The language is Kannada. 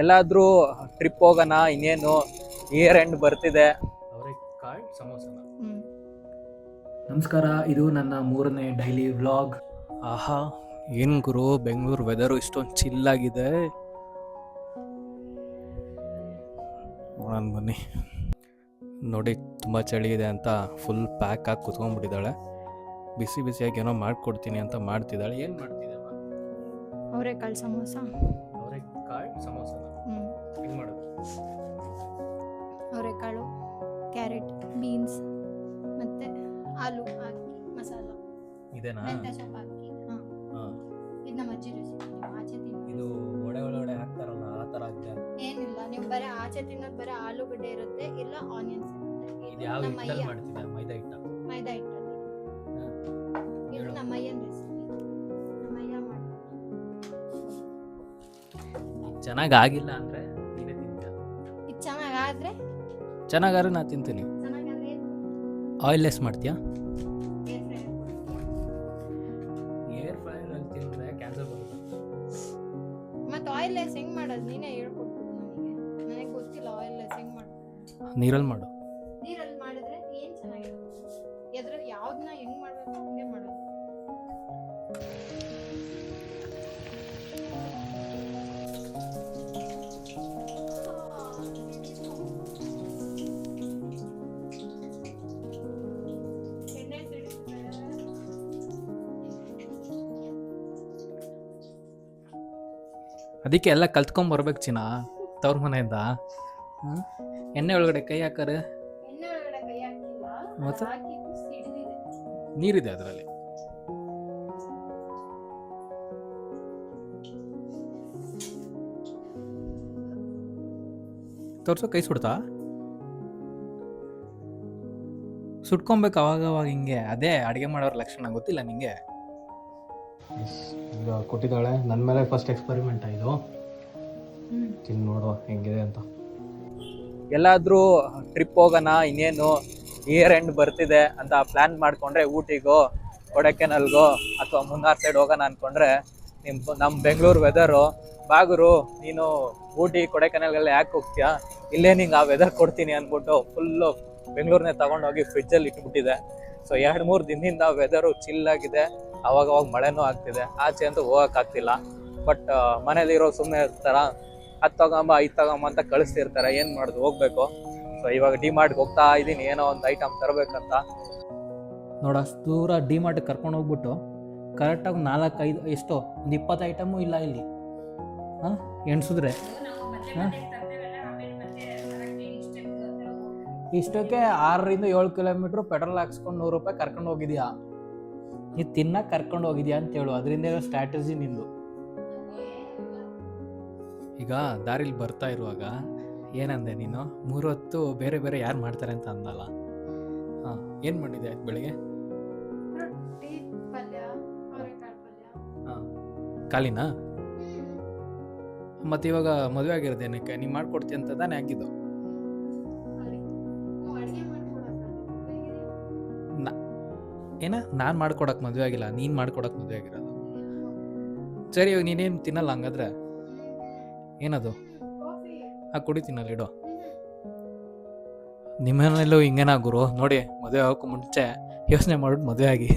ಎಲ್ಲಾದ್ರೂ ಟ್ರಿಪ್ ಹೋಗೋಣ, ಇನ್ನೇನು ಇಯರ್ ಎಂಡ್ ಬರ್ತಿದೆ. ಅವರೆಕಾಳು ಸಮೋಸನ. ನಮಸ್ಕಾರ, ಇದು ನನ್ನ 3ನೇ ಡೈಲಿ ವ್ಲಾಗ್. ಆಹಾ, ಏನು ಗುರು, ಬೆಂಗಳೂರು ವೆದರು ಇಷ್ಟೊಂದು ಚಿಲ್ಲಾಗಿದೆ. ನೋಡೋಣ ಬನ್ನಿ. ನೋಡಿ, ತುಂಬ ಚಳಿ ಇದೆ ಅಂತ ಫುಲ್ ಪ್ಯಾಕ್ ಆಗಿ ಕುತ್ಕೊಂಡ್ಬಿಟ್ಟಿದ್ದಾಳೆ. ಬಿಸಿ ಬಿಸಿಯಾಗಿ ಏನೋ ಮಾಡ್ಕೊಡ್ತೀನಿ ಅಂತ ಮಾಡ್ತಿದ್ದಾಳೆ. ಏನು ಮಾಡ್ತಿದ್ದಾಳೆ? ಅವರೆಕಾಳು ಸಮೋಸ. ಅವರೆಕಾಳು ಸಮೋಸನ ಹೆಂಗೆ ಮಾಡೋದು? ಅವರೆಕಾಳು, ಕ್ಯಾರೆಟ್, ಬೀನ್ಸ್ ಮತ್ತೆ ಆಲೂ ಹಾಕಿ ಮಸಾಲ ಇದೇನಾ? ಮೆಂತ್ಯ ಸೊಪ್ಪು ಹಾಕಿ. ಇದು ನಮ್ಮ ಅಜ್ಜಿ ರೆಸಿಪಿ. ಆಚೆ ತಿನ್ನೋದು ಇದು ಒಳಗಡೆ ಹಾಕ್ತಾರಲ್ಲ ಆ ಥರ ಆಗಿದೆ. ಏನಿಲ್ಲ, ನೀವು ಬರೀ ಆಚೆ ತಿನ್ನೋದು ಬರೀ ಆಲೂಗಡ್ಡೆ ಇರುತ್ತೆ, ಇಲ್ಲ ಆನಿಯನ್ಸ್ ಇರುತ್ತೆ. ಇದು ಯಾವ ಹಿಟ್ಟಲ್ಲಿ ಮಾಡ್ತಿದ್ದೆ? ಮೈದಾ ಹಿಟ್ಟ? ಮೈದಾ ಹಿಟ್ಟಲ್ಲಿ. ಇದು ನಮ್ಮ ಅಯ್ಯನ ರೆಸಿಪಿ. ನಮ್ಮ ಅಯ್ಯ ಮಾಡಿ. ಚೆನ್ನಾಗಿ ಆಗಿಲ್ಲ ಅಂದರೆ ನೀನೇ ತಿಂತೀಯ. ಇದು ಚೆನ್ನಾಗಾದ್ರೆ ಚೆನ್ನಾಗಾದ್ರೆ ನಾನು ತಿಂತೀನಿ. ಚೆನ್ನಾಗಾದ್ರೆ ಆಯಿಲ್ಲೆಸ್ ಮಾಡ್ತೀಯಾ? ಏರ್ ಫ್ರೈ ಏರ್ ಫ್ರೈರಲ್ಲಿ ತಿಂದರೆ ಕ್ಯಾನ್ಸರ್ ಬರುತ್ತೆ. ಮತ್ತೆ ಆಯಿಲ್ ಲೆಸ್ ಹೆಂಗ್ ಮಾಡೋದು ನೀನೇ ಹೇಳ್ಕೊಟ್ಬಿಡು ನನಗೆ ಗೊತ್ತಿಲ್ಲ. ಆಯಿಲ್ ಲೆಸ್ ಹೆಂಗ್ ಮಾಡೋದು? ನೀರಲ್ಲಿ ಮಾಡು. ನೀರಲ್ಲಿ ಮಾಡಿದ್ರೆ ಏನ್ ಚೆನ್ನಾಗಿರುತ್ತೆ? ಎದ್ರಲ್ಲಿ ಯಾವ್ದನ್ನ ಹೆಂಗ್ ಮಾಡ್ಬೇಕು ಹಂಗೆ ಮಾಡೋದು. ಎಣ್ಣೆ ಸಿಡಿಸಿದ್ರೆ ಅದಕ್ಕೆ ಎಲ್ಲ ಕಲ್ತ್ಕೊಂಬರ್ಬೇಕು ಚಿನ್ನ, ತವ್ರ ಮನೆಯಿಂದ. ಎಣ್ಣೆ ಒಳಗಡೆ ಕೈ ಹಾಕರೆ ಎಣ್ಣೆ ಒಳಗಡೆ ಕೈ ಹಾಕಿಲ್ಲ, ಮತ್ತೆ? ಹಾಕಿದ್ದು ಸಿಡಿದಿದೆ. ನೀರಿದೆ ಅದರಲ್ಲಿ. ತೋರ್ಸೋ, ಕೈ ಸುಡ್ತಾ? ಸುಟ್ಕೊಬೇಕು ಅವಾಗ ಹಿಂಗೆ. ಅದೇ ಅಡುಗೆ ಮಾಡೋರ ಲಕ್ಷಣ, ಗೊತ್ತಿಲ್ಲ ನಿಂಗೆ? ಈಗ ಕೊಟ್ಟಿದ್ದಾಳೆ ನನ್ನ ಮೇಲೆ. ಫಸ್ಟ್ ಎಕ್ಸ್ಪೆರಿಮೆಂಟ್ ಇದು. ತಿಂದು ನೋಡುವ ಹೆಂಗಿದೆ ಅಂತ. ಎಲ್ಲಾದ್ರೂ ಟ್ರಿಪ್ ಹೋಗೋಣ, ಇನ್ನೇನು ಇಯರ್ ಎಂಡ್ ಬರ್ತಿದೆ ಅಂತ ಪ್ಲಾನ್ ಮಾಡ್ಕೊಂಡ್ರೆ ಊಟಿಗೋ ಕೊಡೈಕೆನಾಲ್ಗೋ ಅಥವಾ ಮುನ್ನಾರ್ ಸೈಡ್ ಹೋಗೋಣ ಅಂದ್ಕೊಂಡ್ರೆ ನಮ್ಮ ಬೆಂಗಳೂರು ವೆದರು, ಬಾಗುರು ನೀನು ಊಟಿ ಕೊಡೈಕೆನಾಲ್ಗೆಲ್ಲ ಯಾಕೆ ಹೋಗ್ತೀಯಾ, ಇಲ್ಲೇ ನಿಂಗೆ ಆ ವೆದರ್ ಕೊಡ್ತೀನಿ ಅಂದ್ಬಿಟ್ಟು ಫುಲ್ಲು ಬೆಂಗಳೂರನ್ನೇ ತಗೊಂಡೋಗಿ ಫ್ರಿಜ್ಜಲ್ಲಿ ಇಟ್ಬಿಟ್ಟಿದೆ. ಸೊ 2-3 ದಿನದಿಂದ ವೆದರು ಚಿಲ್ಲಾಗಿದೆ. ಅವಾಗ ಮಳೆನೂ ಆಗ್ತಿದೆ. ಆಚೆ ಅಂತೂ ಹೋಗೋಕ್ಕಾಗ್ತಿಲ್ಲ. ಬಟ್ ಮನೇಲಿರೋ ಸುಮ್ಮನೆ ಇರ್ತಾರ, ಅದು ತಗೊಂಬ ಇದು ತಗೊಂಬ ಅಂತ ಕಳಿಸ್ತಿರ್ತಾರೆ. ಏನು ಮಾಡೋದು, ಹೋಗ್ಬೇಕು. ಸೊ ಇವಾಗ ಡಿಮಾರ್ಟ್ಗೆ ಹೋಗ್ತಾ ಇದ್ದೀನಿ, ಏನೋ ಒಂದು ಐಟಮ್ ತರಬೇಕಂತ. ನೋಡು, ಅಷ್ಟು ದೂರ ಡಿಮಾರ್ಟ್ಗೆ ಕರ್ಕೊಂಡು ಹೋಗ್ಬಿಟ್ಟು ಕರೆಕ್ಟಾಗಿ 4-5 ಎಷ್ಟೋ ಒಂದು 20 ಐಟಮು ಇಲ್ಲ ಇಲ್ಲಿ. ಎಣ್ಸಿದ್ರೆ ಇಷ್ಟಕ್ಕೆ 6-7 ಕಿಲೋಮೀಟ್ರ್ ಪೆಟ್ರೋಲ್ ಹಾಕ್ಸ್ಕೊಂಡು 100 ರೂಪಾಯಿ ಕರ್ಕೊಂಡು ಹೋಗಿದ್ಯಾ. ನೀನು ತಿನ್ನಕ್ಕೆ ಕರ್ಕೊಂಡು ಹೋಗಿದ್ಯಾ ಅಂತೇಳು. ಅದರಿಂದ ಇರೋ ಸ್ಟ್ರಾಟಜಿ ನಿಂದು. ಈಗ ದಾರಿಲಿ ಬರ್ತಾ ಇರುವಾಗ ಏನಂದೆ ನೀನು? 3 ಹೊತ್ತು ಬೇರೆ ಬೇರೆ ಯಾರು ಮಾಡ್ತಾರೆ ಅಂತ ಅಂದಲ್ಲ. ಏನು ಮಾಡಿದೆ ಬೆಳಿಗ್ಗೆ? ರೊಟ್ಟಿ, ಪಲ್ಯ, ಅವರೆಕಾಳು ಪಲ್ಯ. ಖಾಲಿನಾ? ಮತ್ತು ಇವಾಗ ಮದುವೆ ಆಗಿರೋದೇನಕ್ಕೆ? ನೀನು ಮಾಡ್ಕೊಡ್ತೀನಿ ಅಂತ ತಾನೇ ಹಾಕಿದ್ದು. ನಾನು ಮಾಡ್ಕೊಡಕ್ಕೆ ಮದುವೆ ಆಗಿಲ್ಲ, ನೀನು ಮಾಡ್ಕೊಡಕ್ಕೆ ಮದುವೆ ಆಗಿರೋದು. ಸರಿ, ಇವಾಗ ನೀನೇನು ತಿನ್ನಲ್ಲ ಹಂಗಾದ್ರೆ? ಏನದು? ಕುಡಿತೀನಲ್ಲ, ಇಡೋ. ನಿಮ್ಮನೇಲೂ ಹಿಂಗೇನಾ ಗುರು? ನೋಡಿ, ಮದುವೆ ಆಗೋಕ್ಕೂ ಮುಂಚೆ ಯೋಚನೆ ಮಾಡ್ಬಿಟ್ಟು ಮದುವೆ ಆಗಿ.